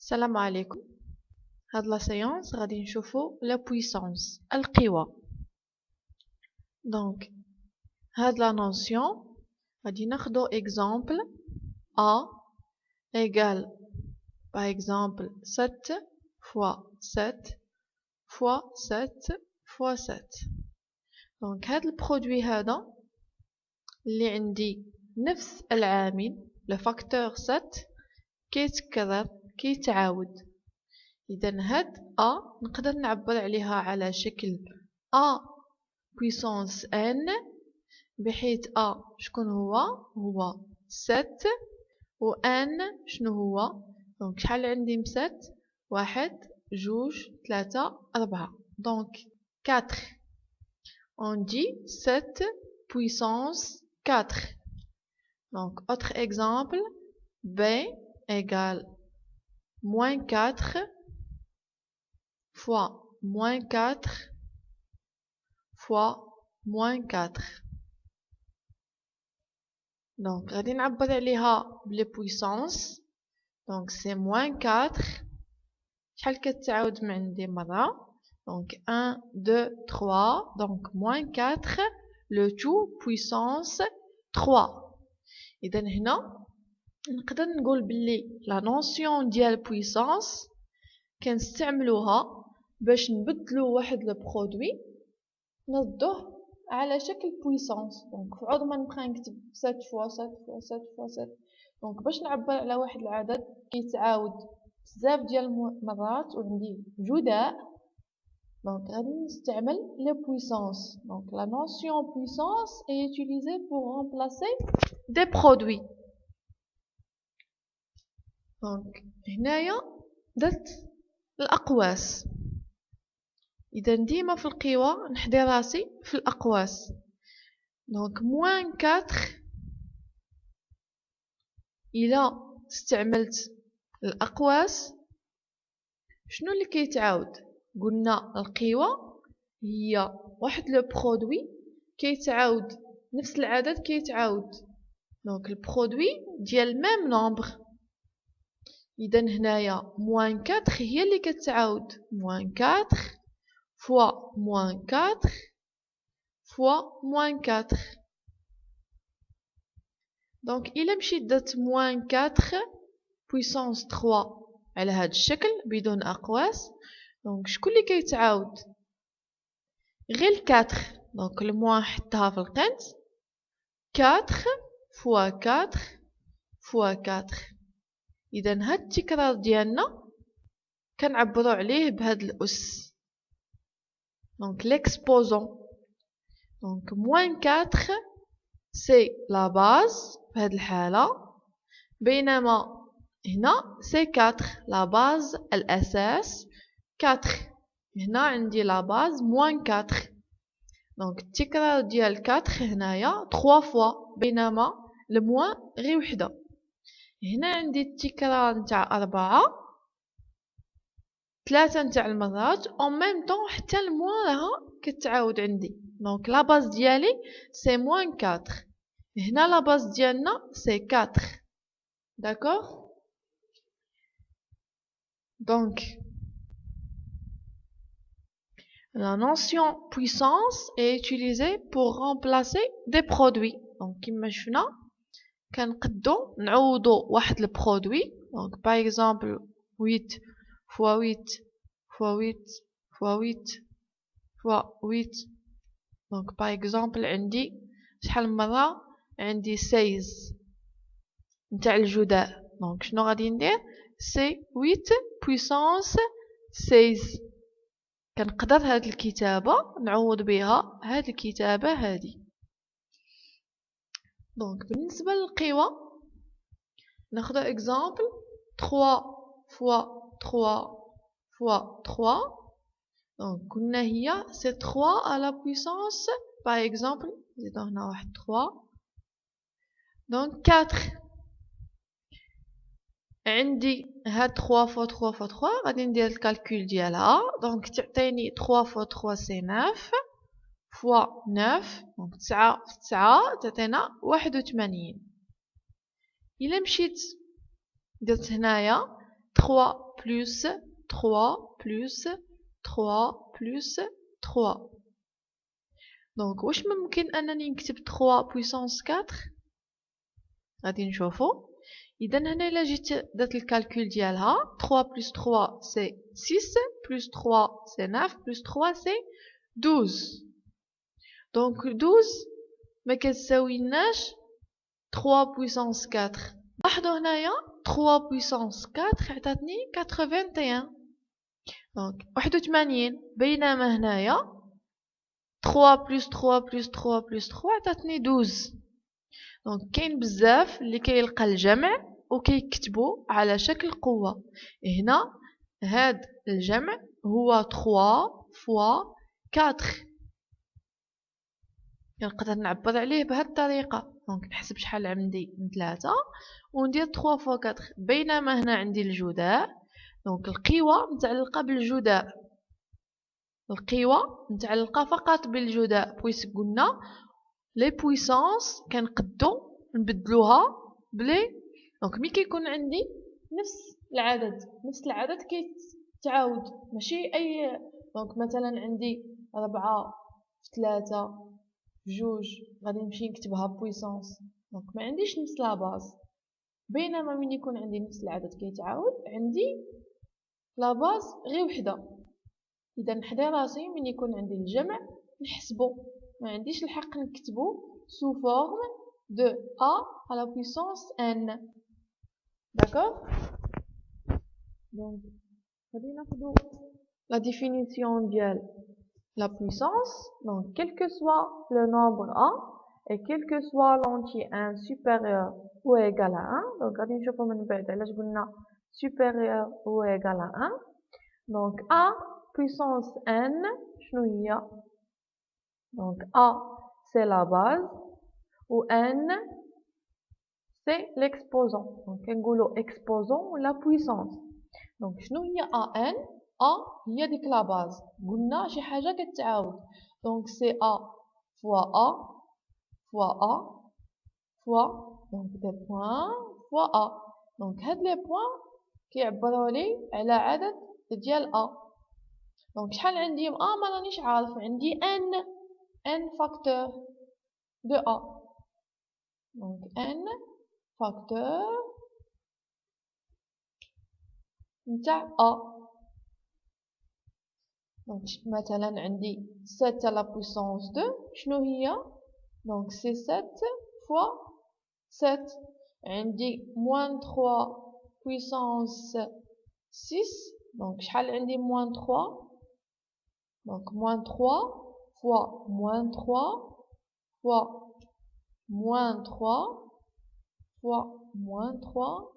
السلام عليكم. هاد لا سيونس غادي نشوفو لا بويسونس القوى. دونك هاد لا نوسيون غادي ناخدو اكزامبل A égale par exemple 7 fois 7 fois 7 fois 7. دونك هاد البرودوي هذا اللي عندي نفس العامل لو فاكتور 7 كيتكرر كيتعاود. إذا هاد A نقدر نعبر عليها على شكل A puissance n، بحيث A شكون هو 7 و n شنو هو. دونك شحال عندي من 7؟ 1 2 3 4. دونك 4. On dit 7 puissance 4. Donc autre exemple, B égale moins 4 fois moins 4 fois moins 4. Donc غادي نعبر عليها بلي بويسونس. دونك سي moins 4. شحال كتعاود من عندي مرة؟ دونك 1 2 3. دونك moins 4 le tout puissance 3. إذا هنا نقدر نقول بلي لا نوسيون ديال بويسونس كنستعملوها باش نبدلو واحد لو برودوي نردوه على شكل بويسونس. دونك في عوض ما نبقى نكتب 7 فوا 7 فوا 7 فوا 7. دونك باش نعبر على واحد العدد كيتعاود بزاف ديال المرات وعندي جداء، دونك غادي نستعمل لي بويسونس. دونك لا نوسيون بويسونس est utilisée pour remplacer des produits. دونك هنايا درت الأقواس. إذا ديما في القوى نحضي راسي في الأقواس. دونك موان 4 إلا استعملت الأقواس شنو اللي كيتعاود؟ قلنا القوى هي واحد لو برودوي كيتعاود نفس العدد كيتعاود. دونك البرودوي ديال ميم نومبر. إذا هنايا موان 4 هي اللي كتعاود. موان 4 fois moins 4 fois moins 4. دونك إلا مشيت درت moins 4 puissance 3 على هاد الشكل بدون أقواس، دونك شكون اللي كيتعاود؟ غير 4. دونك الموان حطها في القنت 4 fois 4 fois 4. إذا هاد التكرار ديالنا كنعبرو عليه بهاد الأس. Donc l'exposant. Donc moins 4 c'est la base في هذه الحالة، بينما هنا c'est 4 la base الأساس 4. هنا عندي la base moins 4. donc التكرار ديال 4 هنايا 3 fois، بينما الموان غير وحدة. هنا عندي التكرار نتاع 4 3 نتاع المرات en même temps حتى الموان راها كتعاود عندي. دونك لا باز ديالي سي موان 4. هنا لا باز ديالنا سي 4. داكوغ. دونك la notion puissance est utilisée pour remplacer des produits. دونك كما شفنا كنقدو نعوضو واحد البرودوي. دونك باغ اكزومبل 8 fois 8 fois 8 fois 8 fois 8. donc par exemple عندي شحال مرة؟ عندي 16 نتاع الجداء. دونك شنو غادي ندير؟ سي 8 puissance 16. كنقدر هاد الكتابة نعوض بها هاد الكتابة هادي. دونك بالنسبة للقوى ناخدو اكزامبل 3 fois 3 fois 3. donc قلنا هي c'est 3 à la puissance par exemple نزيدو هنا واحد 3. donc 4. عندي هاد 3 fois 3 fois 3 غادي ندير الكالكول ديالها. donc تعطيني 3 fois 3 c'est 9 fois 9. donc 9 في 9 تعطينا 81. إلا مشيت درت هنايا 3 plus 3 plus 3 plus 3. دونك واش ممكن انني نكتب 3 بويسونس 4؟ غادي نشوفو. اذا هنا الا جيت درت الكالكول ديالها 3 بلس 3 سي 6 بلس 3 سي 9 بلس 3 سي 12. دونك 12 ما كتساويناش 3 بويسونس 4. لاحظوا هنايا 3 بويسونس 4 عطاتني 81. دونك 81 بينما هنايا 3 بلس 3 بلس 3 بلس 3 عطاتني 12. دونك كاين بزاف اللي كيلقى الجمع وكيكتبو على شكل قوة. هنا هاد الجمع هو 3 فوا 4. نقدر نعبر عليه بهاد الطريقة. دونك نحسب شحال عندي من 3 وندير 3 فوا 4. بينما هنا عندي الجداء. دونك القوة متعلقة بالجداء. القوة متعلقة فقط بالجداء بويس قلنا لي بويسونس كنقدو نبدلوها بلي. دونك ملي كيكون عندي نفس العدد كيتعاود ماشي اي. دونك مثلا عندي 4 في 3 في 2 غادي نمشي نكتبها بويسونس. دونك ما عنديش نفس لا باز. بينما ملي يكون عندي نفس العدد كيتعاود عندي لا باز غير وحده. اذا نحضي راسي ملي يكون عندي الجمع نحسبو، ما عنديش الحق نكتبو sous forme de a à la puissance n. D'accord? Donc غادي ناخدو la définition ديال la puissance. Donc quel que soit le nombre a et quel que soit l'entier 1 supérieur ou égal à 1. Donc غادي نشوفو من بعد علاش قلنا supérieur ou égal à 1. Donc a puissance n شنو هي؟ Donc a c'est la base ou n c'est l'exposant. Donc كنقولوا exposant la puissance. Donc شنو هي a n؟ a هي ديك لا باز، قلنا شي حاجه كتعاود. Donc c'est a fois a fois a fois donc des points fois a. Donc هاد لي بوين كيعبروا لي على عدد ديال a. Donc شحال عندي a ما رانيش عارف. عندي n facteur de a. Donc n facteur نتاع a. Donc مثلا عندي 7 à la puissance 2 شنو هي؟ Donc c'est 7 fois 7. عندي moins 3 puissance 6. Donc شحال عندي moins 3؟ Donc moins 3 fois moins 3 fois moins 3 fois moins 3.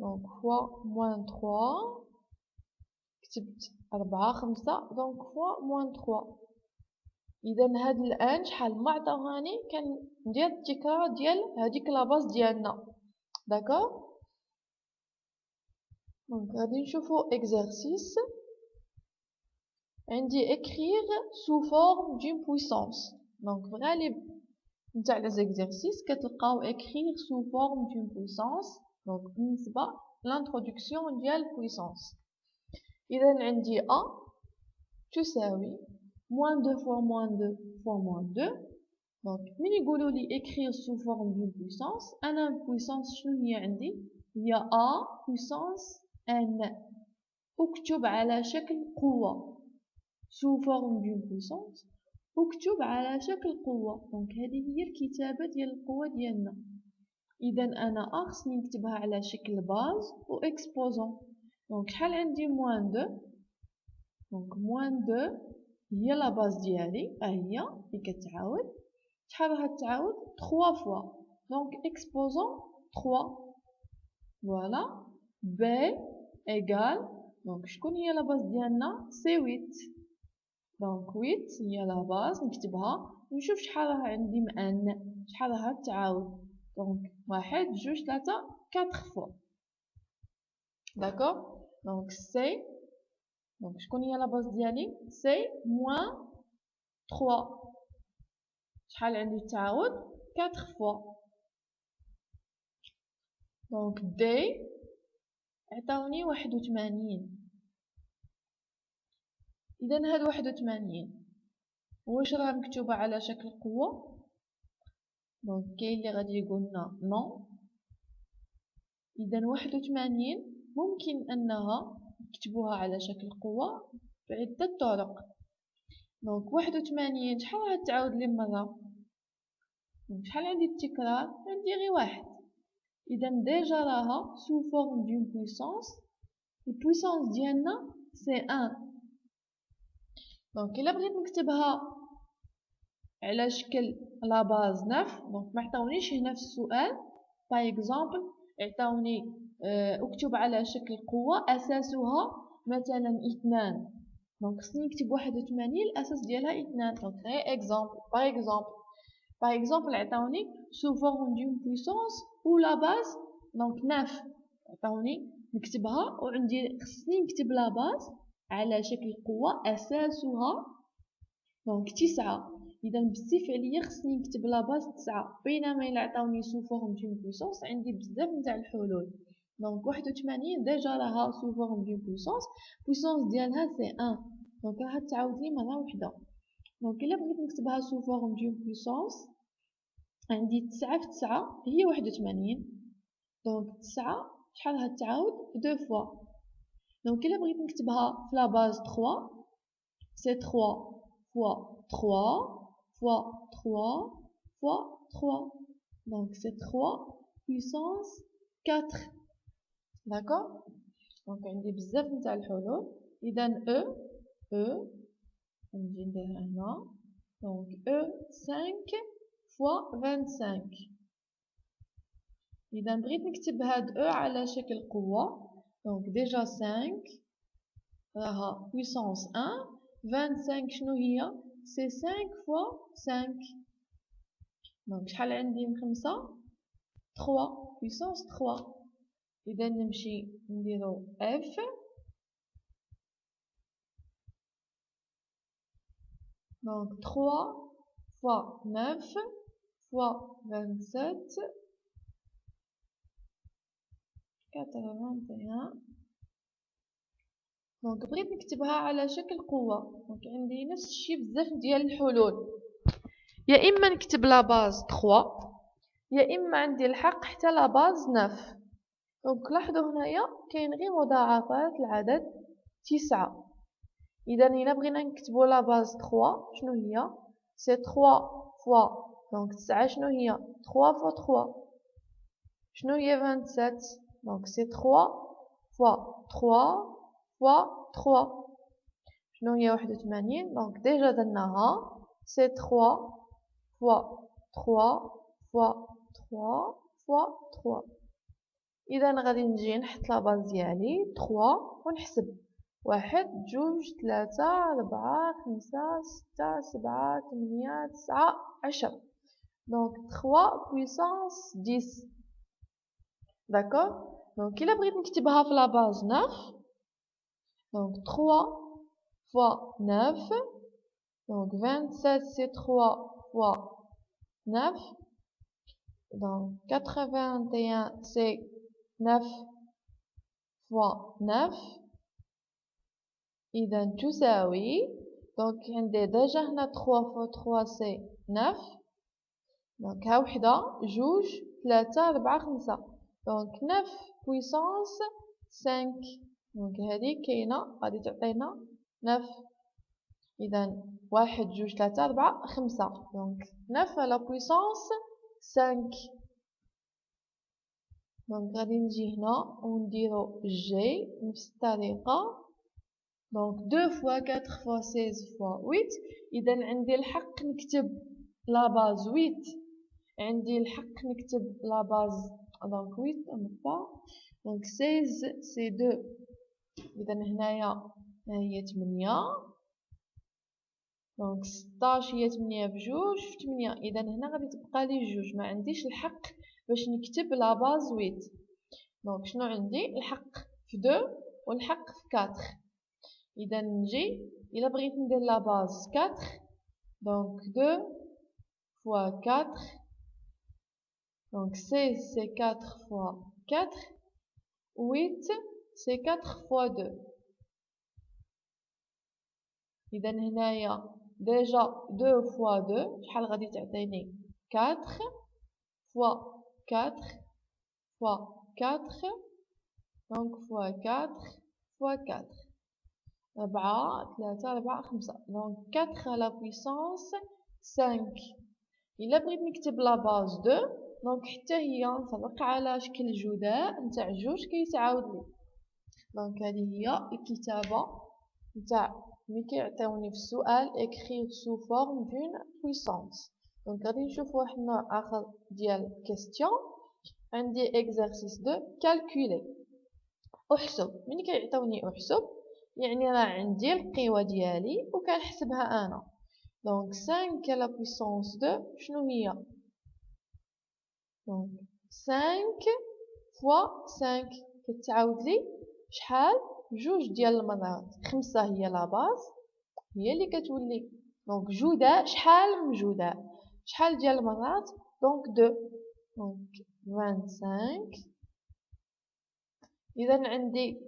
Donc fois moins 3 كتبت 4 5 donc fois moins 3. إذا هاد الآن شحال ما عطاوهاني كندير التكرار ديال هاديك لاباز ديالنا. داكوغ. دونك غادي نشوفو exercice. عندي écrire sous forme d'une puissance. دونك في الغالب نتاع لي زيكزارسيس كتلقاو écrire sous forme d'une puissance. دونك بالنسبة l'introduction ديال puissance. إذا عندي a تساوي moins 2 fois moins 2 fois moins 2. Donc من يقولوا لي écrire sous forme d'une puissance أنا puissance شنو هي عندي؟ هي a puissance n أكتب على شكل قوة sous forme d'une puissance أكتب على شكل قوة. دونك هذه هي الكتابة ديال القوة ديالنا. إذا أنا خصني نكتبها على شكل باز و exposant. دونك شحال عندي moins 2؟ دونك moins 2 هي لا باز ديالي هي اللي كتعاود. شحال راها تعاود 3 fois. دونك exposant 3. فوالا b égale. دونك شكون هي لا باز ديالنا؟ سي 8. دونك 8 هي لا باز نكتبها نشوف شحال راه عندي من شحال راها تعاود. دونك 1 2 3 4 fois. داكوغ. دونك سي. دونك شكون هي لا باز ديالي؟ سي moins 3. شحال عندي التعاود 4 fois. دونك d عطاوني 81. إذا هاد 81 واش راه مكتوبة على شكل قوة؟ دونك كاين اللي غادي يقولنا نو. إذا 81 ممكن أنها نكتبوها على شكل قوة بعدة طرق. دونك 81 شحال غتعاود لي مرة؟ شحال عندي التكرار؟ عندي غير واحد. إذا ديجا راها سو فورم دون بويسونس. البويسونس ديالنا سي 1. دونك إلا بغيت نكتبها على شكل لا باز 9، دونك ما عطاونيش هنا في السؤال باغ اكزومبل عطاوني اكتب على شكل قوة أساسها مثلا 2، دونك خصني نكتب 81 الأساس ديالها 2. دونك غير اكزومبل باغ اكزومبل عطاوني سو فورم دون بويسونس و لا باز دونك 9، عطاوني نكتبها وعندي خصني نكتب لا باز على شكل قوة أساسها دونك 9. إذا بالسيف عليا خصني نكتب لا باز 9، بينما إلا عطاوني سو فورم دون بويسونس عندي بزاف نتاع الحلول. دونك 81 ديجا راها سو فورم دون بويسونس ديالها سي 1، دونك راها تعاود لي مرة وحدة. دونك إلا بغيت نكتبها سو فورم دون بويسونس عندي 9 في 9 هي 81. دونك 9 شحال غتعاود؟ دو فوا. دونك إلا بغيت نكتبها في لا باز 3 سي 3 فوا 3 fois 3 fois 3. Donc c'est 3 puissance 4. D'accord? Donc عندي بزاف نتاع الحلول. إذا E نجي نديرها هنا. Donc E 5 fois 25. إذا بغيت نكتب هاد E على شكل قوة. Donc déjà 5 راها puissance 1. 25 شنو هي؟ سي 5 fois 5. دونك شحال عندي من 5؟ 3 puissance 3. إذا نمشي نديرو F. دونك 3 fois 9 fois 27 81. دونك بغيت نكتبها على شكل قوة. دونك عندي نفس الشيء بزاف ديال الحلول، يا إما نكتب لا باز 3 يا إما عندي الحق حتى لا باز 9. دونك لاحظوا هنايا كاين غير مضاعفات العدد 9. إذا إلا بغينا نكتبو لا باز 3 شنو هي؟ سي 3 فوا دونك 9 شنو هي؟ 3 فوا 3. شنو هي 27؟ دونك سي 3 فوا 3 فوا 3. شنو هي 81؟ دونك ديجا درناها سي 3 فوا 3 فوا 3 فوا 3. إذا غادي نجي نحط لا باز ديالي 3 ونحسب 1 2 3 4 5 6 7 8 9 10. دونك 3 puissance 10. داكوغ. دونك إلا بغيت نكتبها في لا باز 9 دونك 3 فوا 9 دونك 27 سي 3 فوا 9. Donc 81 c'est 9 fois 9. إذا تساوي دونك عندي ديجا هنا 3 fois 3 c'est 9. دونك ها وحدة جوج 3 4 5. دونك 9 puissance 5. دونك هذه كاينة غادي تعطينا 9. إذا 1 2 3 4 5. دونك 9 على puissance 5. دونك غادي نجي هنا ونديرو جي نفس الطريقة. دونك 2 فوا 4 فوا 16 فوا 8. إذا عندي الحق نكتب لا باز 8. عندي الحق نكتب لا باز دونك 8 با. دونك 16 سي 2. إذا هنايا هي 8. دونك 16 هي 8 بجوج في 8. إذا هنا غادي تبقى لي جوج، ما عنديش الحق باش نكتب لا باز 8. دونك شنو عندي؟ الحق في 2 والحق في 4. إذا نجي إلا بغيت ندير لا باز 4 دونك 2 فوا 4 دونك 16 سي 4 فوا 4 8 سي 4 فوا 2. إذا هنايا ديجا 2 فوا 2 شحال غادي تعطيني 4 فوا 4 فوا 4 دونك فوا 4 فوا 4 4 3 4 5 دونك 4 على بويسونس 5. إلا بغيت نكتب لا باز 2 دونك حتى هي نطبق على شكل جداء نتاع جوج كيتعاود لي. دونك هذه هي الكتابة نتاع ملي كيعطيوني في السؤال écrire sous forme d'une puissance. دونك غادي نشوفو واحد النوع آخر ديال question. عندي exercice 2 calculer. احسب. ملي كيعطيوني احسب يعني راه عندي القوة ديالي وكنحسبها أنا. دونك 5 على بويسونس 2 شنو هي؟ دونك 5 فوا 5 كتعاود لي شحال؟ جوج ديال المرات. 5 هي لا باز هي اللي كتولي دونك جداء. شحال من جداء؟ شحال ديال المرات؟ دونك 2. دونك 25. إذا عندي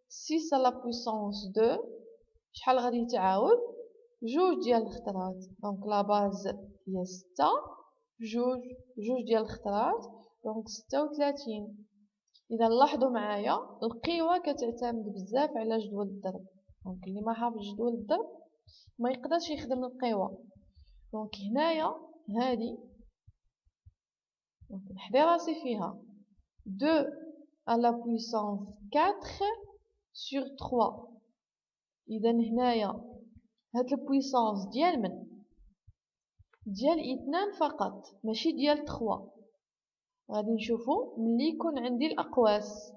6 على بويسونس 2 شحال غادي تعاود؟ جوج ديال الخطرات. دونك لا باز هي 6 جوج ديال الخطرات دونك 36. إذا لاحظوا معايا القوى كتعتمد بزاف على جدول الضرب. دونك اللي ما حافظ جدول الضرب ما يقدرش يخدم القوى. دونك هنايا هادي دونك نحضي راسي فيها 2 على بويسونس 4 sur 3. إذا هنايا هاد البويسونس ديال من؟ ديال 2 فقط ماشي ديال 3. غادي نشوفو ملي يكون عندي الأقواس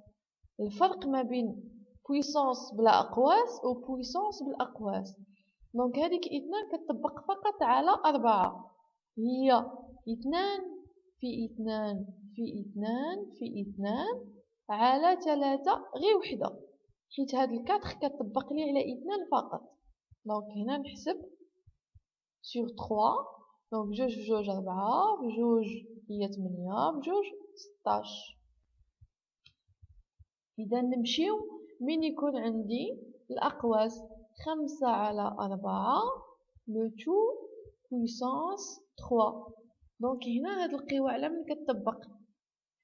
الفرق ما بين بويسونس بلا أقواس و بويسونس بالأقواس. دونك هاديك 2 كتطبق فقط على 4. هي 2 في 2 في 2 في 2 على 3 غير وحدة حيت هاد الكاتخ كتطبق لي على 2 فقط. دونك هنا نحسب sur 3 دونك جوج بجوج 4 بجوج هي 8 بجوج 16. إذا نمشيو من يكون عندي الأقواس 5 على 4 لو تو بويسونس 3. دونك هنا هاد القوى على من كتطبق؟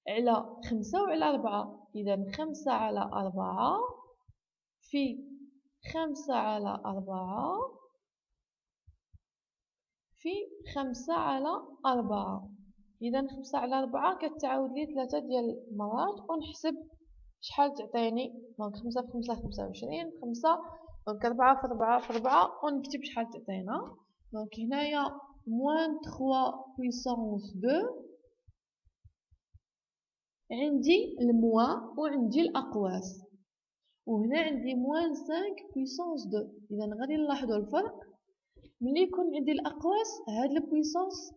على 5 وعلى 4. إذا 5 على 4 في 5 على 4 في 5 على 4. إذا 5 على 4 كتعاود لي 3 ديال المرات ونحسب شحال تعطيني. دونك 5 في 5 25 5 دونك 4 في 4 في 4 ونكتب شحال تعطينا. دونك هنايا موان 3 بويسونس 2 عندي الموا وعندي الأقواس وهنا عندي موان 5 بويسونس 2. إذا غادي نلاحظوا الفرق ملي يكون عندي الأقواس هاد البويسونس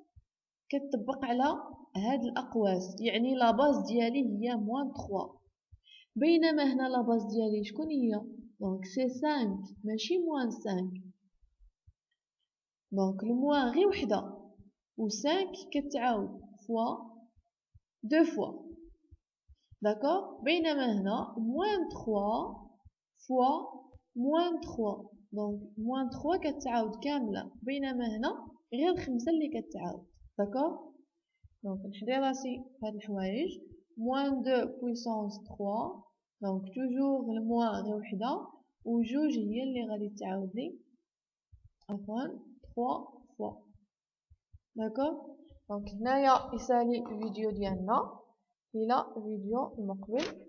كتطبق على هاد الأقواس يعني لا باز ديالي هي موان 3 بينما هنا لا باز ديالي شكون هي؟ دونك سي 5 ماشي موان 5. دونك الموان غير وحده و 5 كتعاود فوا 2 فوا داكوغ. بينما هنا موان 3 فوا موان 3 دونك موان 3 كتعاود كامله بينما هنا غير 5 اللي كتعاود داكوغ. دونك نحضي راسي هاد الحوايج موان 2 بويسونس 3 دونك توجور الموان غير وحده و جوج هي اللي غادي تعاود لي عفوا 3 فوا داكوغ. دونك هنايا يسالي الفيديو ديالنا الى الفيديو المقبل.